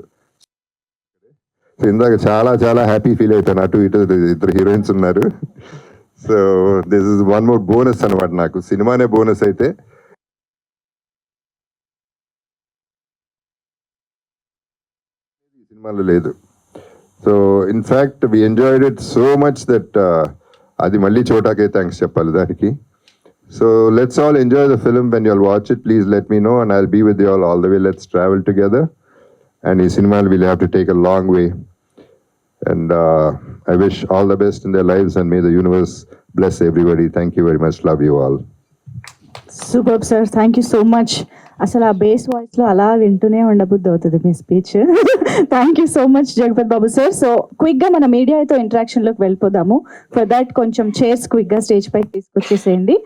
సో ఇందాక చాలా చాలా హ్యాపీ ఫీల్ అయిపోయాను. అటు ఇటు 2 హీరోయిన్స్ ఉన్నారు. So this is one more bonus అనమాట. నాకు సినిమానే బోనస్ అయితే ఈ సినిమాలో లేదు. So in fact we enjoyed it so much that అది మళ్ళీ చోటాకే థ్యాంక్స్ చెప్పాలి దానికి. So let's all enjoy the film. When you all watch it please let me know and I will be with you all the way. Let's travel together. And ఈ సినిమాలు will have to take a long way. And I wish all the best in their lives and may the universe bless everybody. Thank you very much. Love you all. Super sir, thank you so much. అసలు ఆ బేస్ వాయిస్లో అలా వింటూనే ఉండబుద్ధి అవుతుంది మీ speech. Thank you so much Jagapathi Babu sir. So క్విక్గా మన మీడియాతో ఇంటరాక్షన్లోకి వెళ్ళిపోదాము. ఫర్ దాట్ కొంచెం చైర్స్ క్విక్గా స్టేజ్ పైకి తీసుకొచ్చేసేయండి.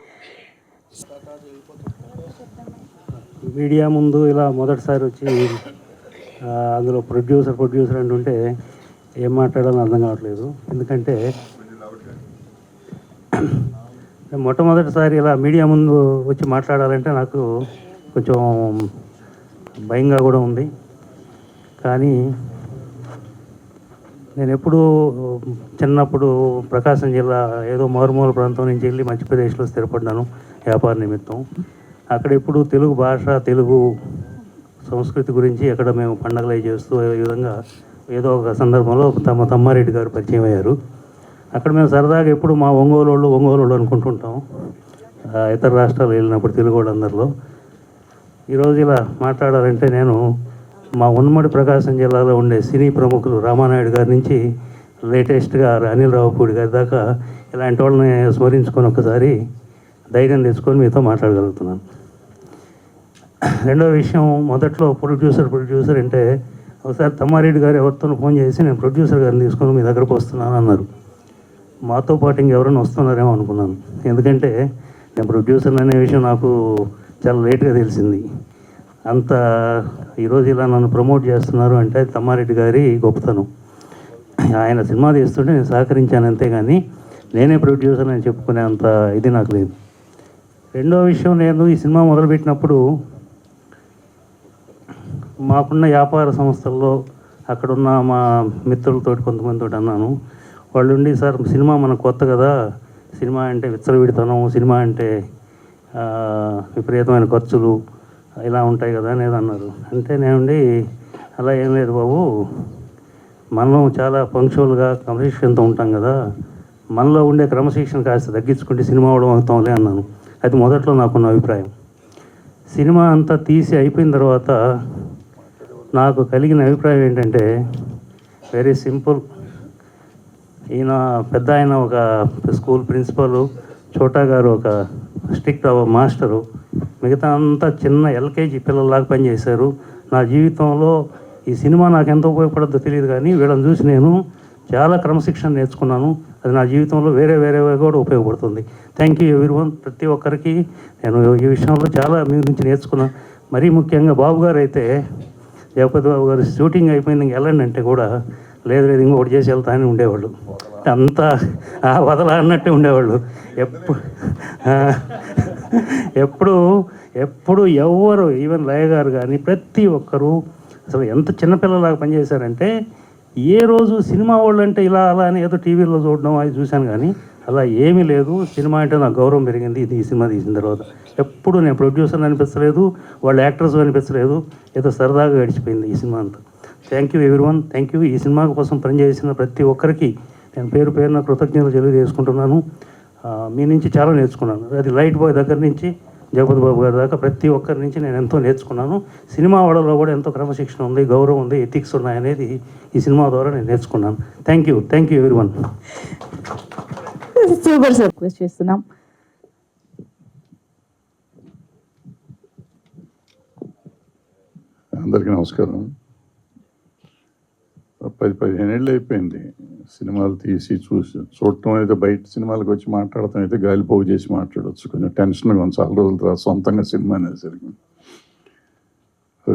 మీడియా ముందు ఇలా మొదటిసారి వచ్చి అందులో ప్రొడ్యూసర్ అంటుంటే ఏం మాట్లాడాలో అర్థం కావట్లేదు. ఎందుకంటే మొట్టమొదటిసారి ఇలా మీడియా ముందు వచ్చి మాట్లాడాలంటే నాకు కొంచెం భయంగా కూడా ఉంది. కానీ నేను ఎప్పుడూ చిన్నప్పుడు ప్రకాశం జిల్లా ఏదో మారుమూల ప్రాంతం నుంచి వెళ్ళి మధ్యప్రదేశ్లో స్థిరపడ్డాను వ్యాపార నిమిత్తం. అక్కడ ఎప్పుడు తెలుగు భాష, తెలుగు సంస్కృతి గురించి అక్కడ మేము పండగలు అవి చేస్తూ ఈ విధంగా ఏదో ఒక సందర్భంలో తమ్మారెడ్డి గారు పరిచయం అయ్యారు. అక్కడ మేము సరదాగా ఎప్పుడు మా ఒంగోలు వాళ్ళు అనుకుంటుంటాం ఇతర రాష్ట్రాలు వెళ్ళినప్పుడు తెలుగు వాళ్ళందరిలో. ఈరోజు ఇలా మాట్లాడాలంటే నేను మా ఉమ్మడి ప్రకాశం జిల్లాలో ఉండే సినీ ప్రముఖులు రామానాయుడు గారి నుంచి లేటెస్ట్గా అనిల్ రావుపూడి గారి దాకా ఇలాంటి వాళ్ళని స్మరించుకొని ఒకసారి ధైర్యం తెచ్చుకొని మీతో మాట్లాడగలుగుతున్నాను. రెండో విషయం, మొదట్లో ప్రొడ్యూసర్ అంటే ఒకసారి తమ్మారెడ్డి గారు ఎవరితో ఫోన్ చేసి నేను ప్రొడ్యూసర్ గారిని తీసుకొని మీ దగ్గరకు వస్తున్నాను అన్నారు. మాతో పాటు ఇంకెవరైనా వస్తున్నారేమో అనుకున్నాను. ఎందుకంటే నేను ప్రొడ్యూసర్ అనే విషయం నాకు చాలా లేట్గా తెలిసింది. అంత ఈరోజు ఇలా నన్ను ప్రమోట్ చేస్తున్నారు అంటే తమ్మారెడ్డి గారి గొప్పతనం. ఆయన సినిమా తీస్తుంటే నేను సహకరించాను, అంతేగాని నేనే ప్రొడ్యూసర్ అని చెప్పుకునే అంత ఇది నాకు లేదు. రెండో విషయం, నేను ఈ సినిమా మొదలుపెట్టినప్పుడు మాకున్న వ్యాపార సంస్థల్లో అక్కడున్న మా మిత్రులతో కొంతమందితో అన్నాను. వాళ్ళు ఉండి, సార్ సినిమా మనకు కొత్త కదా, సినిమా అంటే విచ్చలవిడితనం, సినిమా అంటే విపరీతమైన ఖర్చులు ఇలా ఉంటాయి కదా అనేది అన్నారు. అంటే నేనుండి అలా ఏం లేదు బాబు, మనం చాలా పంక్చువల్గా క్రమశిక్షణతో ఉంటాం కదా, మనలో ఉండే క్రమశిక్షణ కాస్త తగ్గించుకుంటే సినిమా అవడం అవుతాంలే అన్నాను. అది మొదట్లో నాకున్న అభిప్రాయం. సినిమా అంతా తీసి అయిపోయిన తర్వాత నాకు కలిగిన అభిప్రాయం ఏంటంటే వెరీ సింపుల్. ఈయన పెద్ద ఆయన ఒక స్కూల్ ప్రిన్సిపల్, చోటా గారు ఒక స్ట్రిక్ట్ మాస్టరు, మిగతా అంతా చిన్న ఎల్కేజీ పిల్లల్లాగా పనిచేశారు. నా జీవితంలో ఈ సినిమా నాకు ఎంత ఉపయోగపడద్దో తెలియదు, కానీ వీళ్ళని చూసి నేను చాలా క్రమశిక్షణ నేర్చుకున్నాను. అది నా జీవితంలో వేరే కూడా ఉపయోగపడుతుంది. Thank you everyone. ప్రతి ఒక్కరికి నేను ఈ విషయంలో చాలా మీ నుంచి నేర్చుకున్నాను. మరీ ముఖ్యంగా బాబు గారు అయితే, జగపతి బాబు గారు షూటింగ్ అయిపోయింది ఇంక వెళ్ళండి అంటే కూడా లేదు ఇంకొకటి చేసి వెళ్తా అని ఉండేవాళ్ళు. అంతా వదల అన్నట్టే ఉండేవాళ్ళు. ఎప్పుడు ఎవరు, ఈవెన్ లయ గారు కానీ ప్రతి ఒక్కరూ అసలు ఎంత చిన్నపిల్లలాగా పనిచేశారంటే, ఏ రోజు సినిమా వాళ్ళు అంటే ఇలా అలా అని ఏదో టీవీలో చూడడం అది చూశాను, కానీ అలా ఏమీ లేదు. సినిమా అంటే నాకు గౌరవం పెరిగింది ఈ సినిమా తీసిన తర్వాత. ఎప్పుడు నేను ప్రొడ్యూసర్ అనిపించలేదు, వాళ్ళు యాక్టర్స్ అనిపించలేదు, ఏదో సరదాగా గడిచిపోయింది ఈ సినిమా అంతా. Thank you everyone, thank you. ఈ సినిమా కోసం పనిచేసిన ప్రతి ఒక్కరికి నేను పేరున కృతజ్ఞతలు తెలియజేసుకుంటున్నాను. మీ నుంచి చాలా నేర్చుకున్నాను. అది లైట్ బాయ్ దగ్గర నుంచి జగపతి బాబు గారి దాకా ప్రతి ఒక్కరి నుంచి నేను ఎంతో నేర్చుకున్నాను. సినిమా వాళ్ళలో కూడా ఎంతో క్రమశిక్షణ ఉంది, గౌరవం ఉంది, ఎథిక్స్ ఉన్నాయనేది ఈ సినిమా ద్వారా నేను నేర్చుకున్నాను. Thank you everyone. Super sir. Request చేస్తున్నాం. అందరికీ నమస్కారం. 10-15 ఏళ్ళు అయిపోయింది సినిమాలు తీసి చూడటం అయితే, బయట సినిమాలకు వచ్చి మాట్లాడటం అయితే గాలిపోగు చేసి మాట్లాడవచ్చు. కొంచెం టెన్షన్గా ఉంది చాలా రోజుల తర్వాత సొంతంగా సినిమా అనేసరికి.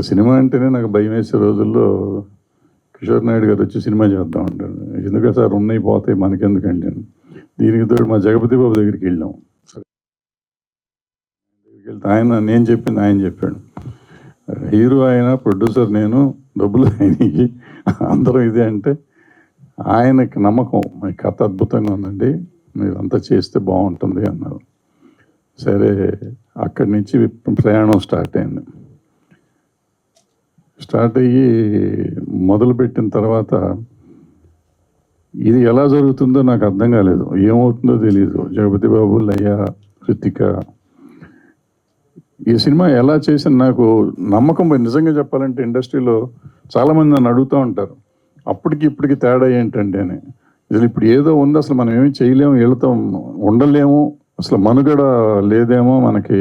సినిమా అంటేనే నాకు భయం వేసే రోజుల్లో కిషోర్ నాయుడు గారు వచ్చి సినిమా చేద్దాం అంటారు. ఎందుకంటే సార్ ఉన్నాయి పోతాయి మనకెందుకండి అని. దీనికి తోడు మా జగపతి బాబు దగ్గరికి వెళ్ళాం. సరే దగ్గరికి వెళ్తే నేను చెప్పింది ఆయన చెప్పాడు. హీరో ఆయన, ప్రొడ్యూసర్ నేను, డబ్బులు ఆయనకి, అందరం ఇదే అంటే ఆయనకి నమ్మకం, మీ కథ అద్భుతంగా ఉందండి, మీరంతా చేస్తే బాగుంటుంది అన్నారు. సరే అక్కడి నుంచి ప్రయాణం స్టార్ట్ అయింది. స్టార్ట్ అయ్యి మొదలుపెట్టిన తర్వాత ఇది ఎలా జరుగుతుందో నాకు అర్థం కాలేదు, ఏమవుతుందో తెలియదు. జగపతి బాబు, లయ, కృతిక, ఈ సినిమా ఎలా చేసిన నాకు నమ్మకం. నిజంగా చెప్పాలంటే ఇండస్ట్రీలో చాలామంది నన్ను అడుగుతూ ఉంటారు, అప్పటికి ఇప్పటికి తేడా ఏంటండి అని. అసలు ఇప్పుడు ఏదో ఉంది, అసలు మనం ఏమి చేయలేము, వెళతాం, ఉండలేము, అసలు మనుగడ లేదేమో మనకి.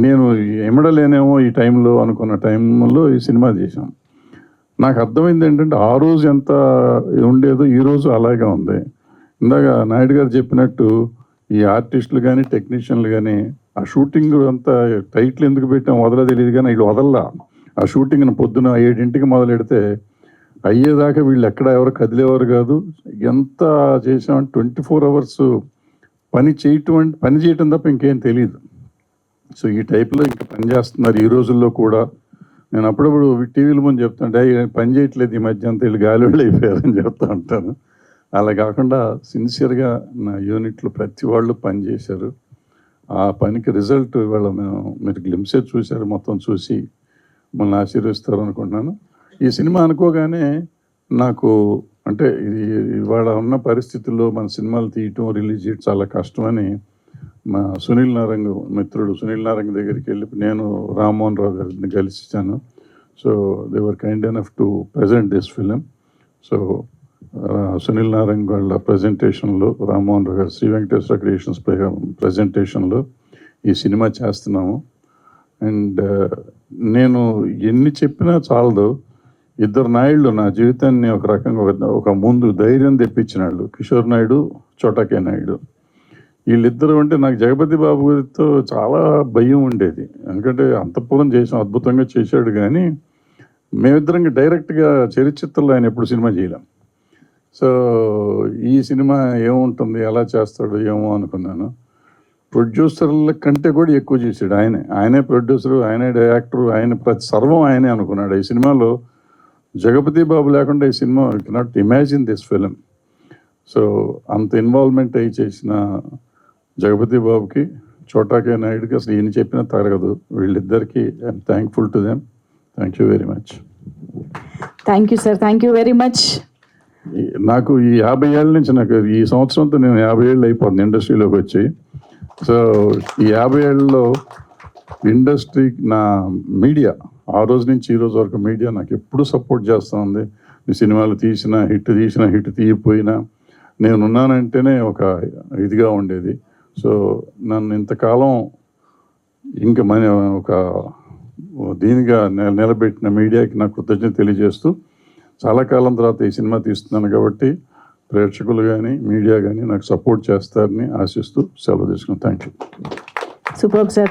నేను ఎమడలేనేమో ఈ టైంలో అనుకున్న టైంలో ఈ సినిమా చేశాం. నాకు అర్థమైంది ఏంటంటే, ఆ రోజు ఎంత ఉండేదో ఈరోజు అలాగే ఉంది. ఇందాక నాయుడు గారు చెప్పినట్టు ఈ ఆర్టిస్టులు కానీ టెక్నీషియన్లు కానీ ఆ షూటింగ్ అంతా టైట్లు ఎందుకు పెట్టాం వదల తెలియదు, కానీ వీళ్ళు వదల్లా. ఆ షూటింగ్ని పొద్దున 7 మొదలు పెడితే అయ్యేదాకా వీళ్ళు ఎవరు కదిలేవారు కాదు. ఎంత చేసామంటే 24 hours పని చేయటం తప్ప ఇంకేం తెలియదు. సో ఈ టైప్లో ఇంకా పని చేస్తున్నారు ఈ రోజుల్లో కూడా. నేను అప్పుడప్పుడు టీవీల ముందు చెప్తుంటే పని చేయట్లేదు ఈ మధ్య అంతా వీళ్ళు గాలివాళ్ళు అయిపోయారని చెప్తూ ఉంటాను. అలా కాకుండా సిన్సియర్గా నా యూనిట్లో ప్రతి వాళ్ళు పని చేశారు. ఆ పనికి రిజల్ట్ ఇవాళ మీరు గ్లిమ్సే చూశారు, మొత్తం చూసి మనల్ని ఆశీర్వదిస్తారు అనుకుంటున్నాను. ఈ సినిమా అనుకోగానే నాకు అంటే ఇది ఇవాళ ఉన్న పరిస్థితుల్లో మన సినిమాలు తీయటం రిలీజ్ చేయడం చాలా కష్టమని మా సునీల్ నారంగ్ మిత్రుడు సునీల్ నారంగ్ దగ్గరికి వెళ్ళి నేను రామ్మోహన్ రావు గారిని కలిసిచ్చాను. So they were kind enough to present this film. So Sunil Narang వాళ్ళ ప్రజెంటేషన్లో, రామ్మోహన్ రావు గారు శ్రీ వెంకటేశ్వర క్రియేషన్స్ ప్రజెంటేషన్లో ఈ సినిమా చేస్తున్నాము. అండ్ నేను ఎన్ని చెప్పినా చాలదు. ఇద్దరు నాయుళ్ళు నా జీవితాన్ని ఒక రకంగా ఒక ముందు ధైర్యం తెప్పించిన వాళ్ళు, కిషోర్ నాయుడు, చోటా నాయుడు. వీళ్ళిద్దరూ అంటే నాకు జగపతి బాబు గారితో చాలా భయం ఉండేది. ఎందుకంటే అంతఃపురం చేసాం, అద్భుతంగా చేశాడు. కానీ మేమిద్దరం డైరెక్ట్గా చరిత్రలో ఆయన ఎప్పుడు సినిమా చేయలేం. సో ఈ సినిమా ఏముంటుంది, ఎలా చేస్తాడు ఏమో అనుకున్నాను. ప్రొడ్యూసర్ల కంటే కూడా ఎక్కువ చేశాడు ఆయనే ప్రొడ్యూసరు, ఆయనే డైరెక్టరు, ఆయన ప్రతి సర్వం ఆయనే అనుకున్నాడు. ఈ సినిమాలో జగపతి బాబు లేకుండా ఈ cinema you cannot imagine this film. So అంత ఇన్వాల్వ్మెంట్ అయ్యి చేసిన జగపతి బాబుకి, చోటాకే నాయుడుకి అసలు ఈయన చెప్పినా తరగదు. వీళ్ళిద్దరికీ I'm thankful to them. Thank you very much. Thank you sir, thank you very much. నాకు ఈ 50 ఏళ్ళ నుంచి, నాకు ఈ సంవత్సరంతో నేను 50 ఏళ్ళు అయిపోతుంది ఇండస్ట్రీలోకి వచ్చి. సో ఈ 50 ఏళ్ళలో ఇండస్ట్రీ, నా మీడియా, ఆ రోజు నుంచి ఈ రోజు వరకు మీడియా నాకు ఎప్పుడు సపోర్ట్ చేస్తూ ఉంది. ఈ సినిమాలు తీసినా హిట్ తీయపోయినా నేనున్నానంటేనే ఒక ఇదిగా ఉండేది. సో నన్ను ఇంతకాలం ఇంకా ఒక దీనిగా నిలబెట్టిన మీడియాకి నాకు కృతజ్ఞత తెలియజేస్తూ, చాలా కాలం తర్వాత ఈ సినిమా తీస్తున్నాను కాబట్టి ప్రేక్షకులు కానీ మీడియా కానీ నాకు సపోర్ట్ చేస్తారని ఆశిస్తూ సెలవు తీసుకున్నాను. Thank you. Super sir.